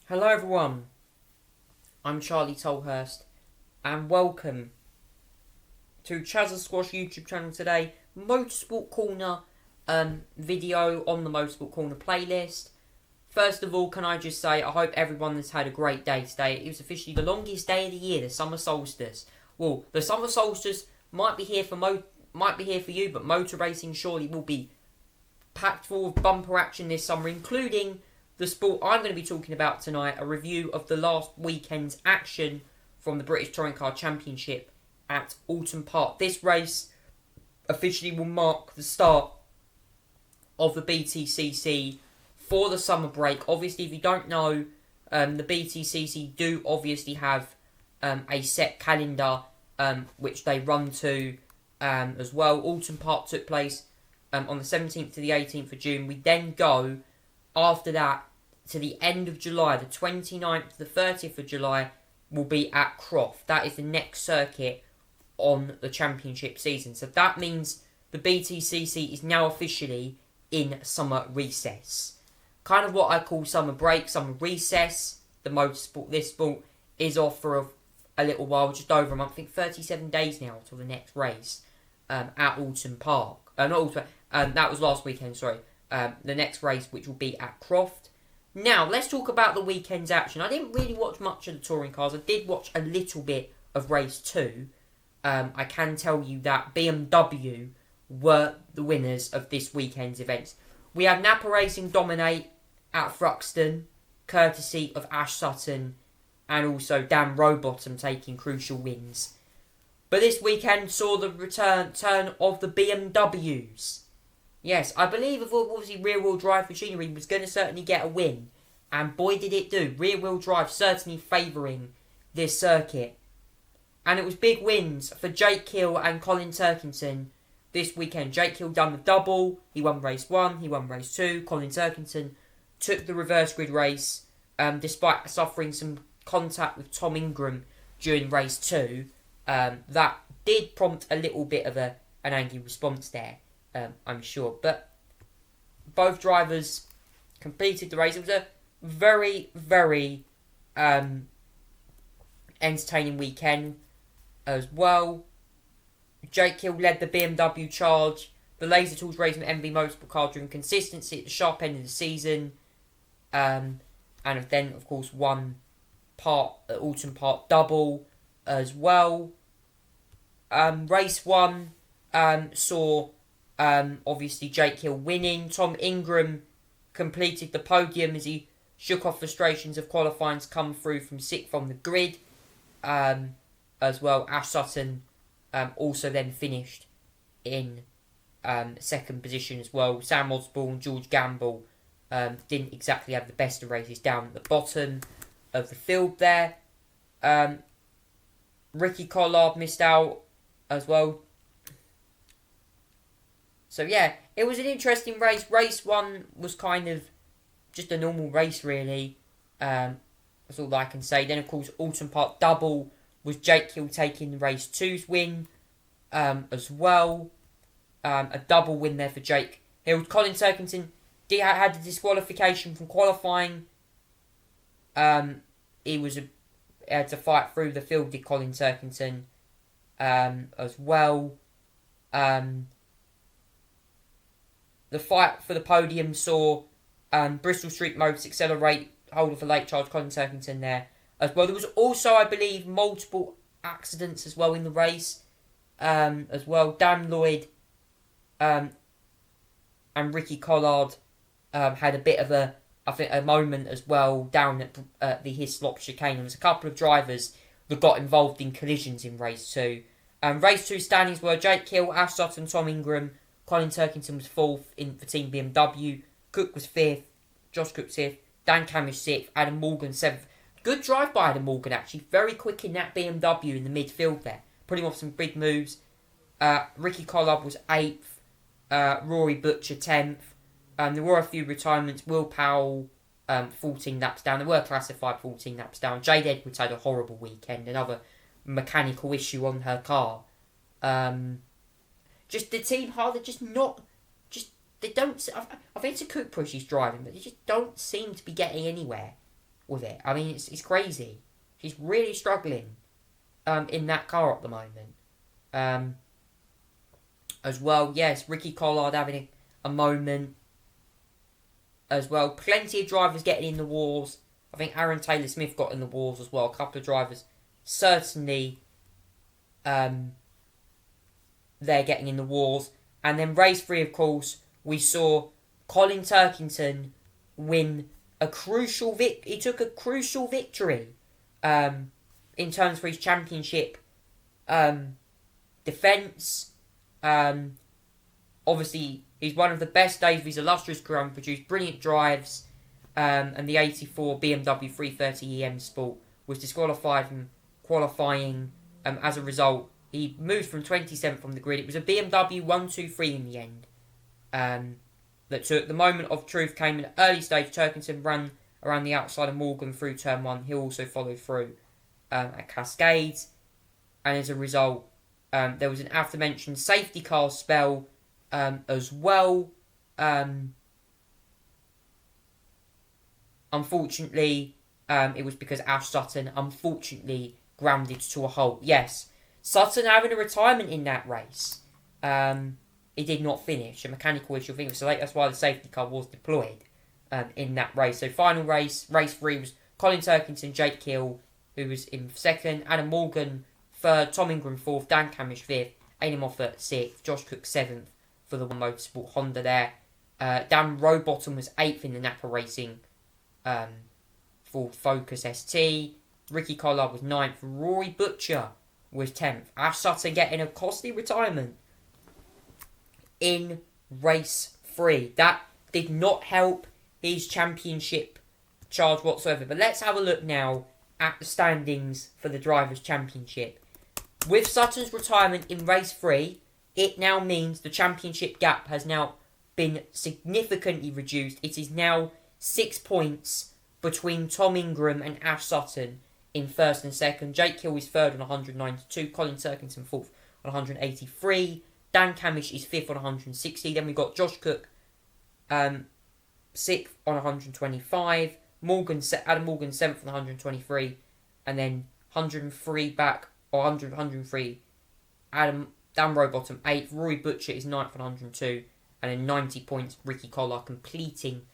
Hello everyone, I'm Charlie Tolhurst and welcome to Chazza Squash YouTube channel today. Motorsport Corner video on the Motorsport Corner playlist. First of all, can I just say I hope everyone has had a great day today. It was officially the longest day of the year, the summer solstice. Well, the summer solstice might be here for you, but motor racing surely will be packed full of bumper action this summer, including the sport I'm going to be talking about tonight, a review of the last weekend's action from the British Touring Car Championship at Oulton Park. This race officially will mark the start of the BTCC for the summer break. Obviously, if you don't know, the BTCC do obviously have a set calendar which they run to as well. Oulton Park took place on the 17th to the 18th of June. We then go after that to the end of July, the 29th to the 30th of July, will be at Croft. That is the next circuit on the championship season. So that means the BTCC is now officially in summer recess. Kind of what I call summer break, summer recess. The motorsport, this sport, is off for a little while, just over a month. I think 37 days now till the next race at Oulton Park. Not Oulton, that was last weekend, sorry. The next race, which will be at Croft. Now, let's talk about the weekend's action. I didn't really watch much of the touring cars. I did watch a little bit of race 2. I can tell you that BMW were the winners of this weekend's events. We had Napa Racing dominate at Thruxton, courtesy of Ash Sutton and also Dan Rowbottom taking crucial wins. But this weekend saw the turn of the BMWs. Yes, I believe if obviously rear-wheel drive machinery was going to certainly get a win. And boy did it do. Rear-wheel drive certainly favouring this circuit. And it was big wins for Jake Hill and Colin Turkington this weekend. Jake Hill done the double. He won race 1, he won race 2. Colin Turkington took the reverse grid race despite suffering some contact with Tom Ingram during race 2. That did prompt a little bit of an angry response there. I'm sure. But both drivers completed the race. It was a very, very entertaining weekend as well. Jake Hill led the BMW charge. The Laser Tools Racing MV Motorsport car driven consistency at the sharp end of the season. And then, of course, won Oulton Park double as well. Race 1 saw obviously Jake Hill winning. Tom Ingram completed the podium as he shook off frustrations of qualifying to come through from sixth from the grid. As well, Ash Sutton also then finished in second position as well. Sam Osborne, George Gamble didn't exactly have the best of races down at the bottom of the field there. Ricky Collard missed out as well. So yeah, it was an interesting race. Race 1 was kind of just a normal race really. That's all I can say. Then of course Oulton Park double was Jake Hill taking race 2's win as well. A double win there for Jake Hill. Colin Turkington had a disqualification from qualifying. He had to fight through the field, did Colin Turkington as well. The fight for the podium saw Bristol Street Motors accelerate, holder for late charge Colin Turkington there as well. There was also, I believe, multiple accidents as well in the race as well. Dan Lloyd and Ricky Collard had a bit of a moment as well down at the Hislop chicane. There was a couple of drivers that got involved in collisions in race 2. Race 2 standings were Jake Hill, Ash Sutton, Tom Ingram. Colin Turkington was 4th for Team BMW. Cook was 5th. Josh Cook 6th. Dan Camish 6th. Adam Morgan 7th. Good drive by Adam Morgan actually. Very quick in that BMW in the midfield there. Putting off some big moves. Ricky Collard was 8th. Rory Butcher 10th. There were a few retirements. Will Powell 14 laps down. They were classified 14 laps down. Jade Edwards had a horrible weekend. Another mechanical issue on her car. Just the team they're just not, they don't, I think it's a Cook push he's driving, but they just don't seem to be getting anywhere. with it. I mean, it's crazy. She's really struggling in that car at the moment. As well, yes, Ricky Collard having a moment as well. Plenty of drivers getting in the walls. I think Aaron Taylor-Smith got in the walls as well. A couple of drivers certainly they're getting in the walls. And then race 3, of course, we saw Colin Turkington win a crucial He took a crucial victory in terms for his championship defence. Obviously, he's one of the best days of his illustrious career and produced brilliant drives. And the 84 BMW 330 EM Sport was disqualified from qualifying. As a result, he moved from 27th from the grid. It was a BMW 123 in the end. That took the moment of truth came in the early stage. Turkington ran around the outside of Morgan through turn 1. He'll also follow through at Cascades. And as a result, there was an aforementioned safety car spell as well. Unfortunately, it was because Ash Sutton unfortunately grounded to a halt. Yes, Sutton having a retirement in that race. He did not finish. A mechanical issue, I think. So that's why the safety car was deployed in that race. So final race 3 was Colin Turkington, Jake Hill, who was in 2nd, Adam Morgan 3rd, Tom Ingram 4th, Dan Camish 5th, Aidan Moffat 6th, Josh Cook 7th for the One Motorsport Honda there. Dan Rowbottom was 8th in the Napa Racing for Focus ST. Ricky Collard was 9th. Rory Butcher was 10th. Ash Sutton getting a costly retirement in race 3. That did not help his championship charge whatsoever. But let's have a look now at the standings for the Drivers' Championship. With Sutton's retirement in race 3, it now means the championship gap has now been significantly reduced. It is now 6 points between Tom Ingram and Ash Sutton in 1st and 2nd. Jake Hill is 3rd on 192. Colin Turkington 4th on 183. Dan Camish is 5th on 160. Then we've got Josh Cook 6th on 125. Adam Morgan 7th on 123. And then 103 back, or 103. Dan Rowbottom 8th. Rory Butcher is 9th on 102. And then 90 points, Ricky Collard completing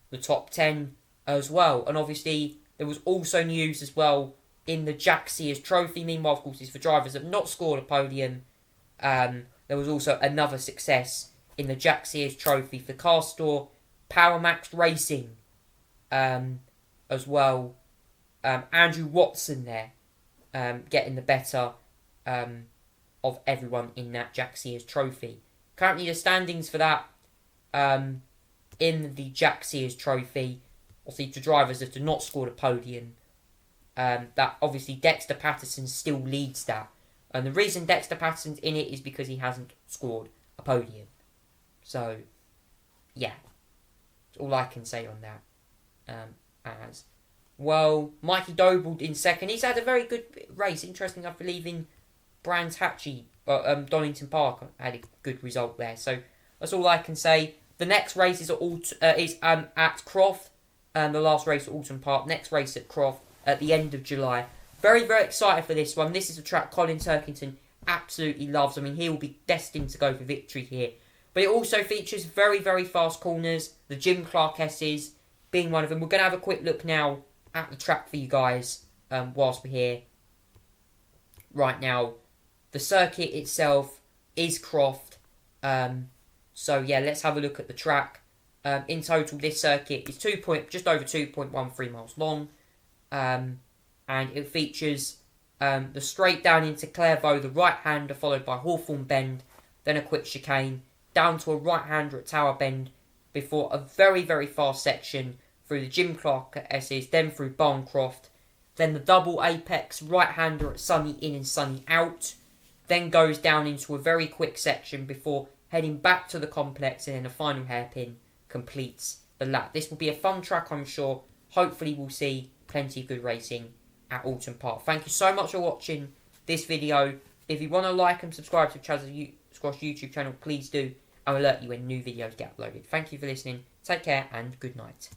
the top 10 as well. And obviously, there was also news as well in the Jack Sears Trophy. Meanwhile, of course, it's for drivers that have not scored a podium. There was also another success in the Jack Sears Trophy for Car Store Power Max Racing as well. Andrew Watson there getting the better of everyone in that Jack Sears Trophy. Currently, the standings for that in the Jack Sears Trophy, obviously to drivers that have not scored a podium, that obviously Dexter Patterson still leads that. And the reason Dexter Patterson's in it is because he hasn't scored a podium. So, yeah. That's all I can say on that. As well, Mikey Doble in 2nd. He's had a very good race. Interesting, I believe, in Brands Hatchie, Donington Park had a good result there. So, that's all I can say. The next race is at Croft. The last race at Oulton Park. Next race at Croft at the end of July. Very, very excited for this one. This is a track Colin Turkington absolutely loves. I mean, he will be destined to go for victory here. But it also features very, very fast corners. The Jim Clark S's being one of them. We're going to have a quick look now at the track for you guys whilst we're here. Right now, the circuit itself is Croft. So, yeah, let's have a look at the track. In total, this circuit is just over 2.13 miles long. And it features the straight down into Clairvaux, the right-hander, followed by Hawthorne Bend, then a quick chicane, down to a right-hander at Tower Bend, before a very, very fast section through the Jim Clark S's, then through Barncroft, then the double apex right-hander at Sunny In and Sunny Out, then goes down into a very quick section before heading back to the complex, and then the final hairpin completes the lap. This will be a fun track, I'm sure. Hopefully we'll see plenty of good racing at Oulton Park. Thank you so much for watching this video. If you want to like and subscribe to Chazza Squash YouTube channel, please do. I'll alert you when new videos get uploaded. Thank you for listening. Take care and good night.